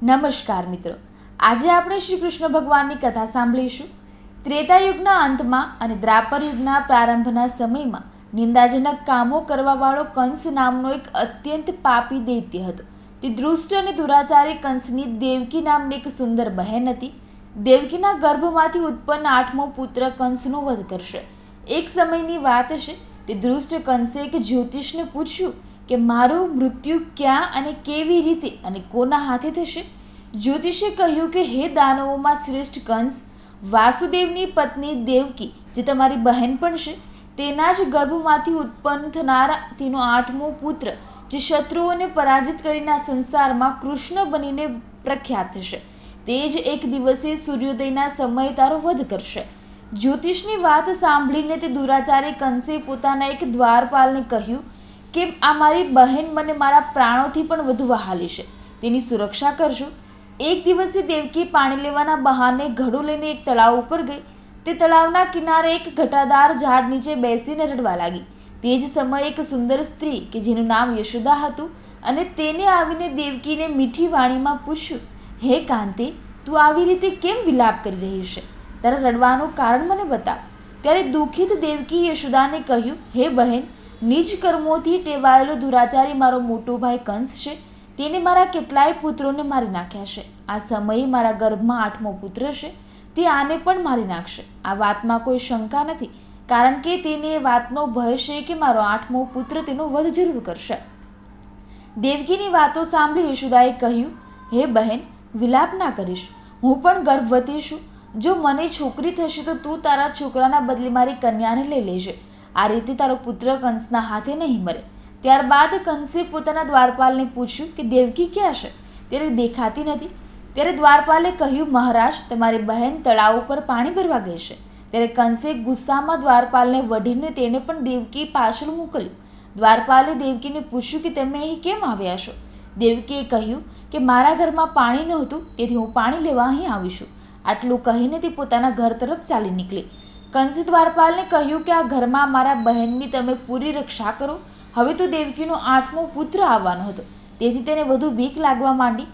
નમસ્કાર મિત્રો, આજે આપણે શ્રી કૃષ્ણ ભગવાનની કથા સાંભળીશું. ત્રેતાયુગના અંતમાં અને દ્વાપર યુગના પ્રારંભના સમયમાં નિંદાજનક કામો કરવાવાળો કંસ નામનો એક અત્યંત પાપી દૈત્ય હતો. તે દુષ્ટ અને દુરાચારી કંસની દેવકી નામની એક સુંદર બહેન હતી. દેવકીના ગર્ભમાંથી ઉત્પન્ન 8મો પુત્ર કંસનો વધ કરશે. એક સમયની વાત છે, તે દુષ્ટ કંસે એક જ્યોતિષને પૂછ્યું કે મારું મૃત્યુ ક્યાં અને કેવી રીતે અને કોના હાથે થશે. જ્યોતિષે કહ્યું કે હે દાનવોમાં શ્રેષ્ઠ કંસ, વાસુદેવની પત્ની દેવકી, જે તમારી બહેન પણ છે, તેના જ ગર્ભમાંથી ઉત્પન્ન થનારા તેનો 8મો પુત્ર, જે શત્રુઓને પરાજિત કરીને આ સંસારમાં કૃષ્ણ બનીને પ્રખ્યાત થશે, તે જ એક દિવસે સૂર્યોદયના સમયે તારો વધ કરશે. જ્યોતિષની વાત સાંભળીને તે દુરાચારી કંસે પોતાના એક દ્વારપાલને કહ્યું કે આ મારી બહેન મને મારા પ્રાણોથી પણ વધુ વહાલી છે, તેની સુરક્ષા કરજો. એક દિવસે દેવકી પાણી લેવાના બહાને ઘડો લઈને એક તળાવ ઉપર ગઈ. તે તળાવના કિનારે એક ઘટાદાર ઝાડ નીચે બેસીને રડવા લાગી. તે જ સમયે એક સુંદર સ્ત્રી કે જેનું નામ યશોદા હતું અને તેને આવીને દેવકીને મીઠી વાણીમાં પૂછ્યું, હે કાંતિ, તું આવી રીતે કેમ વિલાપ કરી રહી છે? તારા રડવાનું કારણ મને બતાવ. ત્યારે દુઃખિત દેવકી યશોદાને કહ્યું, હે બહેન, નિજ કર્મોથી ટેવાયેલો દુરાચારી મારો મોટો ભાઈ કંસ છે. તેને મારા કેટલાય પુત્રોને મારી નાખ્યા છે. આ સમયે મારા ગર્ભમાં 8મો પુત્ર છે, તે આને પણ મારી નાખશે. આ વાતમાં કોઈ શંકા નથી, કારણ કે તેને એ વાતનો ભય છે કે મારો 8મો પુત્ર તેનો વધ જરૂર કરશે. દેવકીની વાતો સાંભળી યશોદાએ કહ્યું, હે બહેન, વિલાપ ના કરીશ. હું પણ ગર્ભવતી છું. જો મને છોકરી થશે તો તું તારા છોકરાના બદલે મારી કન્યાને લઈ લેજે. આ રીતે તારો પુત્ર કંસના હાથે નહીં મરે. ત્યારબાદ કંસે પોતાના દ્વારપાલને પૂછ્યું કે દેવકી ક્યાં છે? ત્યારે દેખાતી નથી. ત્યારે દ્વારપાલે કહ્યું, મહારાજ, તમારી બહેન તળાવ ઉપર પાણી ભરવા ગઈ છે. ત્યારે કંસે ગુસ્સામાં દ્વારપાલને વઢીને તેને પણ દેવકી પાછળ મોકલ્યું. દ્વારપાલે દેવકીને પૂછ્યું કે તમે અહીં કેમ આવ્યા છો? દેવકીએ કહ્યું કે મારા ઘરમાં પાણી નહોતું, તેથી હું પાણી લેવા અહીં આવી છું. આટલું કહીને તે પોતાના ઘર તરફ ચાલી નીકળી. કંસે દ્વારપાલને કહ્યું કે આ ઘરમાં મારા બહેનની તમે પૂરી રક્ષા કરો. હવે તો દેવકીનો 8મો પુત્ર આવવાનો હતો, તેથી તેને વધુ બીક લાગવા માંડી.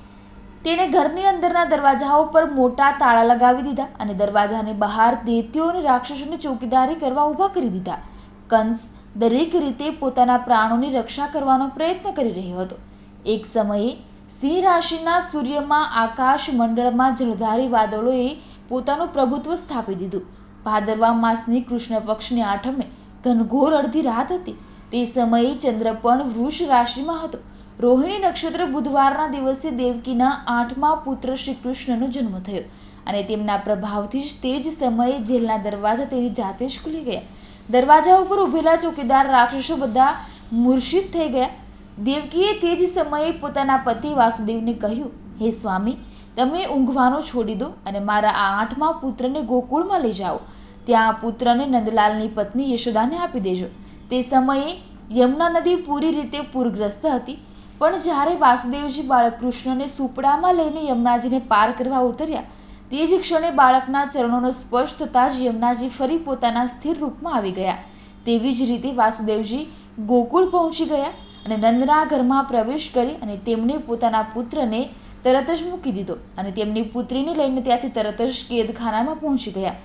તેણે ઘરની અંદરના દરવાજાઓ પર મોટા તાળા લગાવી દીધા અને દરવાજાની બહાર દૈત્યો અને રાક્ષસોને ચોકીદારી કરવા ઊભા કરી દીધા. કંસ દરેક રીતે પોતાના પ્રાણોની રક્ષા કરવાનો પ્રયત્ન કરી રહ્યો હતો. એક સમયે સિંહ રાશિના સૂર્યમાં આકાશ મંડળમાં જળધારી વાદળોએ પોતાનું પ્રભુત્વ સ્થાપી દીધું. ભાદરવા માસની કૃષ્ણ પક્ષની આઠમે ઘનઘોર અડધી રાત હતી. તે સમયે ચંદ્ર પણ વૃષ રાશિમાં હતો. રોહિણી નક્ષત્ર બુધવારના દિવસે દેવકીના 8મા પુત્ર શ્રી કૃષ્ણનો જન્મ થયો અને તેમના પ્રભાવથી જ તે જ સમયે જેલના દરવાજા તેની જાતે જ ખુલી ગયા. દરવાજા ઉપર ઊભેલા ચોકીદાર રાક્ષસો બધા મૂર્છિત થઈ ગયા. દેવકીએ તે જ સમયે પોતાના પતિ વાસુદેવને કહ્યું, હે સ્વામી, તમે ઊંઘવાનું છોડી દો અને મારા આ 8મા પુત્રને ગોકુળમાં લઈ જાઓ. ત્યાં પુત્રને નંદલાલની પત્ની યશોદાને આપી દેજો. તે સમયે યમુના નદી પૂરી રીતે પૂરગ્રસ્ત હતી, પણ જ્યારે વાસુદેવજી બાળક કૃષ્ણને સુપડામાં લઈને યમુનાજીને પાર કરવા ઉતર્યા, તે જ ક્ષણે બાળકના ચરણોનો સ્પર્શ થતાં જ યમુનાજી ફરી પોતાના સ્થિર રૂપમાં આવી ગયા. તેવી જ રીતે વાસુદેવજી ગોકુળ પહોંચી ગયા અને નંદના ઘરમાં પ્રવેશ કરી અને તેમણે પોતાના પુત્રને તરત જ મૂકી દીધો અને તેમની પુત્રીને લઈને ત્યાંથી તરત જ કેદખાનામાં પહોંચી ગયા.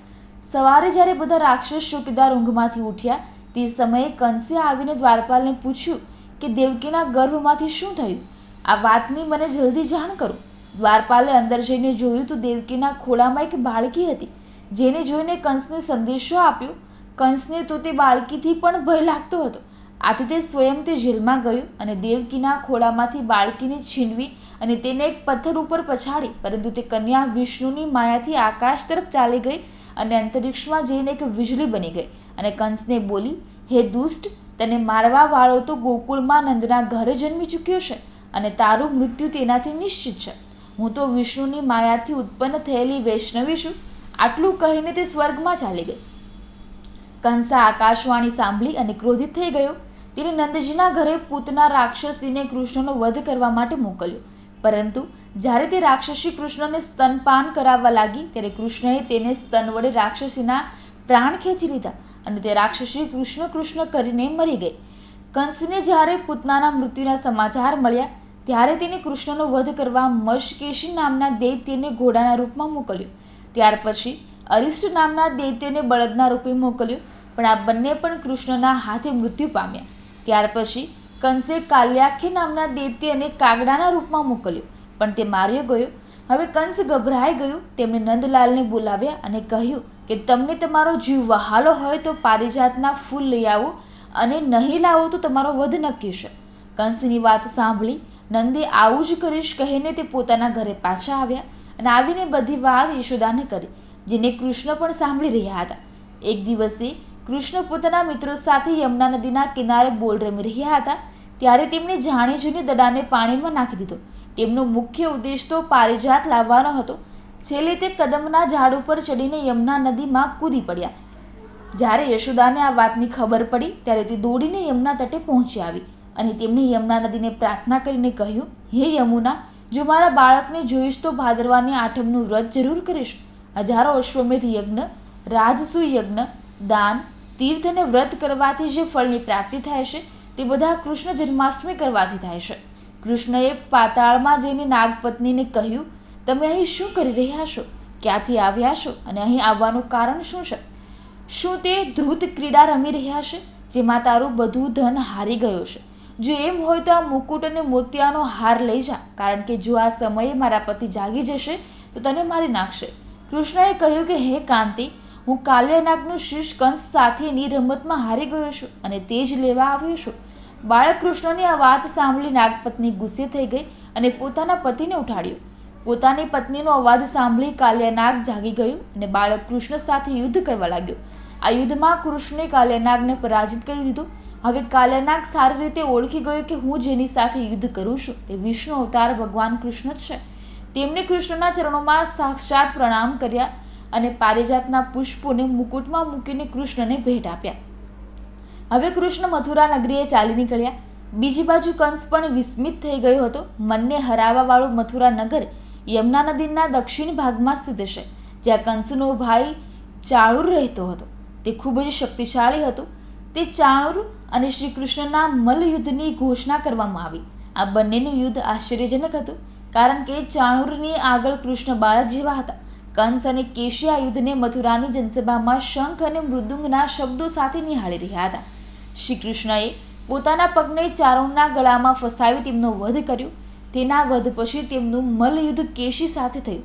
સવારે જ્યારે બધા રાક્ષસ ચોકીદાર ઊંઘમાંથી ઉઠ્યા, તે સમયે કંસે આવીને દ્વારપાલને પૂછ્યું કે દેવકીના ગર્ભમાંથી શું થયું? આ વાતની મને જલ્દી જાણ કરો. દ્વારપાલે અંદર જઈને જોયું તો દેવકીના ખોળામાં એક બાળકી હતી, જેને જોઈને કંસને સંદેશો આપ્યો. કંસને તો તે બાળકીથી પણ ભય લાગતો હતો. આથી તે સ્વયં તે જેલમાં ગયો અને દેવકીના ખોળામાંથી બાળકીને છીનવી અને તેને એક પથ્થર ઉપર પછાડી, પરંતુ તે કન્યા વિષ્ણુની માયાથી આકાશ તરફ ચાલી ગઈ અને અંતરિક્ષમાં જઈને એક વીજળી બની ગઈ અને કંસને બોલી, હે દુષ્ટ, તને મારવા વાળો તો ગોકુળમાં નંદના ઘરે જન્મી ચૂક્યો છે અને તારું મૃત્યુ તેનાથી નિશ્ચિત છે. હું તો વિષ્ણુની માયાથી ઉત્પન્ન થયેલી વૈષ્ણવી છું. આટલું કહીને તે સ્વર્ગમાં ચાલી ગઈ. કંસ આકાશવાણી સાંભળી અને ક્રોધિત થઈ ગયો. તેને નંદજીના ઘરે પૂતના રાક્ષસીને કૃષ્ણનો વધ કરવા માટે મોકલ્યો. પરંતુ જ્યારે તે રાક્ષસી કૃષ્ણને સ્તનપાન કરાવવા લાગી, ત્યારે કૃષ્ણએ તેને સ્તન વડે રાક્ષસીના પ્રાણ ખેંચી લીધા અને તે રાક્ષસી કૃષ્ણ કૃષ્ણ કરીને મરી ગઈ. કંસને જ્યારે પૂતનાના મૃત્યુના સમાચાર મળ્યા, ત્યારે તેને કૃષ્ણનો વધ કરવા મશકેશી નામના દૈત્યને ઘોડાના રૂપમાં મોકલ્યો. ત્યાર પછી અરિષ્ટ નામના દૈત્યને બળદના રૂપે મોકલ્યો, પણ આ બંને પણ કૃષ્ણના હાથે મૃત્યુ પામ્યા. ત્યાર પછી કંસે કાલ્યાખ્ય નામના દૈત્યને કાગડાના રૂપમાં મોકલ્યો, પણ તે માર્યો ગયો. હવે કંસ ગભરાઈ ગયું. તેમણે નંદલાલને બોલાવ્યા અને કહ્યું કે તમને તમારો જીવ વહાલો હોય તો પારિજાતના ફૂલ લઈ આવો, અને નહીં લાવો તો તમારો વધ નક્કી છે. કંસની વાત સાંભળી નંદે આવું જ કરીશ કહીને તે પોતાના ઘરે પાછા આવ્યા અને આવીને બધી વાત યશોદાને કરી, જેને કૃષ્ણ પણ સાંભળી રહ્યા હતા. એક દિવસે કૃષ્ણ પોતાના મિત્રો સાથે યમુના નદીના કિનારે બોલ રમી રહ્યા હતા. ત્યારે તેમણે જાણી જોઈને દડાને પાણીમાં નાખી દીધો. તેમનો મુખ્ય ઉદ્દેશ તો પારિજાત લાવવાનો હતો. છેલ્લે તે કદમના ઝાડ ઉપર ચડીને યમુના નદીમાં કૂદી પડ્યા. જ્યારે યશોદાને આ વાતની ખબર પડી ત્યારે તે દોડીને યમુના તટે પહોંચી આવી અને તેમણે યમુના નદીને પ્રાર્થના કરીને કહ્યું, હે યમુના, જો મારા બાળકને જોઈશ તો ભાદરવાની આઠમનું વ્રત જરૂર કરીશ. હજારો અશ્વમેધ યજ્ઞ, રાજસૂય યજ્ઞ, દાન, તીર્થ અને વ્રત કરવાથી જે ફળની પ્રાપ્તિ થાય છે તે બધા કૃષ્ણ જન્માષ્ટમી કરવાથી થાય છે. કૃષ્ણએ પાતાળમાં જઈને નાગપત્નીને કહ્યું, તમે અહીં શું કરી રહ્યા છો? ક્યાંથી આવ્યા છો અને અહીં આવવાનું કારણ શું છે? શું તે ધ્રુત ક્રીડા રમી રહ્યા છે જેમાં તારું બધું ધન હારી ગયો છે? જો એમ હોય તો આ મુકુટ અને મોતિયાનો હાર લઈ જા, કારણ કે જો આ સમયે મારા પતિ જાગી જશે તો તને મારી નાખશે. કૃષ્ણએ કહ્યું કે હે કાંતિ, હું કાલ્યનાગનું શીશ કંસ સાથેની રમતમાં હારી ગયો છું અને તે જ લેવા આવ્યો છું. બાળક કૃષ્ણની આ વાત સાંભળી નાગપત્ની ગુસ્સે થઈ ગઈ અને પોતાના પતિને ઉઠાડ્યો. પોતાની પત્નીનો અવાજ સાંભળી કાલ્યનાગ જાગી ગયું અને બાળક કૃષ્ણ સાથે યુદ્ધ કરવા લાગ્યો. આ યુદ્ધમાં કૃષ્ણે કાલ્યનાગને પરાજિત કરી દીધો. હવે કાલ્યનાગ સારી રીતે ઓળખી ગયો કે હું જેની સાથે યુદ્ધ કરું છું તે વિષ્ણુ અવતાર ભગવાન કૃષ્ણ જ છે. તેમણે કૃષ્ણના ચરણોમાં સાક્ષાત પ્રણામ કર્યા અને પારિજાતના પુષ્પોને મુકુટમાં મૂકીને કૃષ્ણને ભેટ આપ્યા. હવે કૃષ્ણ મથુરા નગરીએ ચાલી નીકળ્યા. બીજી બાજુ કંસ પણ વિસ્મિત થઈ ગયો હતો. મનને હરાવવાવાળું મથુરા નગર યમુના નદીના દક્ષિણ ભાગમાં સ્થિત છે, જ્યાં કંસનો ભાઈ ચાણૂર રહેતો હતો. તે ખૂબ જ શક્તિશાળી હતો. તે ચાણૂર અને શ્રી કૃષ્ણના મલ્લયુદ્ધની ઘોષણા કરવામાં આવી. આ બંનેનું યુદ્ધ આશ્ચર્યજનક હતું, કારણ કે ચાણૂરની આગળ કૃષ્ણ બાળક જેવા હતા. કંસ અને કેશી આ યુદ્ધને મથુરાની જનસભામાં શંખ અને મૃદુંગના શબ્દો સાથે નિહાળી રહ્યા હતા. શ્રી કૃષ્ણએ પોતાના પગને ચાણૂરના ગળામાં ફસાવી તેમનો વધ કર્યો. તેના વધ પછી તેમનું મલ્લયુદ્ધ કેશી સાથે થયું.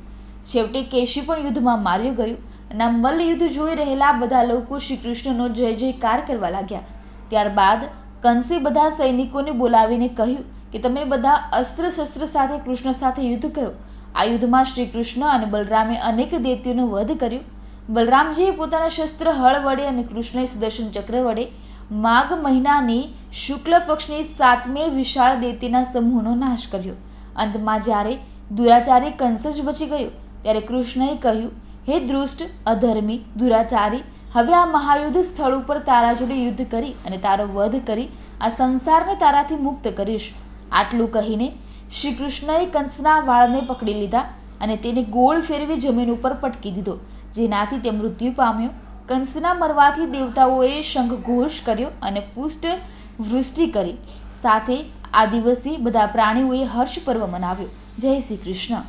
છેવટે કેશી પણ યુદ્ધમાં માર્યો ગયો અને આ મલ્લયુદ્ધ જોઈ રહેલા બધા લોકો શ્રી કૃષ્ણનો જય જયકાર કરવા લાગ્યા. ત્યારબાદ કંસે બધા સૈનિકોને બોલાવીને કહ્યું કે તમે બધા અસ્ત્ર શસ્ત્ર સાથે કૃષ્ણ સાથે યુદ્ધ કરો. આ યુદ્ધમાં શ્રી કૃષ્ણ અને બલરામે અનેક દૈત્યોનો વધ કર્યો. બલરામજીએ પોતાના શસ્ત્ર હળ વડે અને કૃષ્ણએ સુદર્શન ચક્ર વડે માઘ મહિનાની શુક્લ પક્ષની 7મે વિશાળ દૈત્યના સમૂહનો નાશ કર્યો. અંતમાં જ્યારે દુરાચારી કંસ જ બચી ગયો ત્યારે કૃષ્ણએ કહ્યું, હે દૃષ્ટ, અધર્મી, દુરાચારી, હવે આ મહાયુદ્ધ સ્થળ ઉપર તારા જોડે યુદ્ધ કરી અને તારો વધ કરી આ સંસારને તારાથી મુક્ત કરીશ. આટલું કહીને શ્રી કૃષ્ણએ કંસના વાળને પકડી લીધા અને તેને ગોળ ફેરવી જમીન ઉપર પટકી દીધો, જેનાથી તે મૃત્યુ પામ્યો. કંસના મરવાથી દેવતાઓએ શંખઘોષ કર્યો અને પુષ્ટ વૃષ્ટિ કરી. સાથે આ દિવસે બધા પ્રાણીઓએ હર્ષ પર્વ મનાવ્યો. જય શ્રી કૃષ્ણ.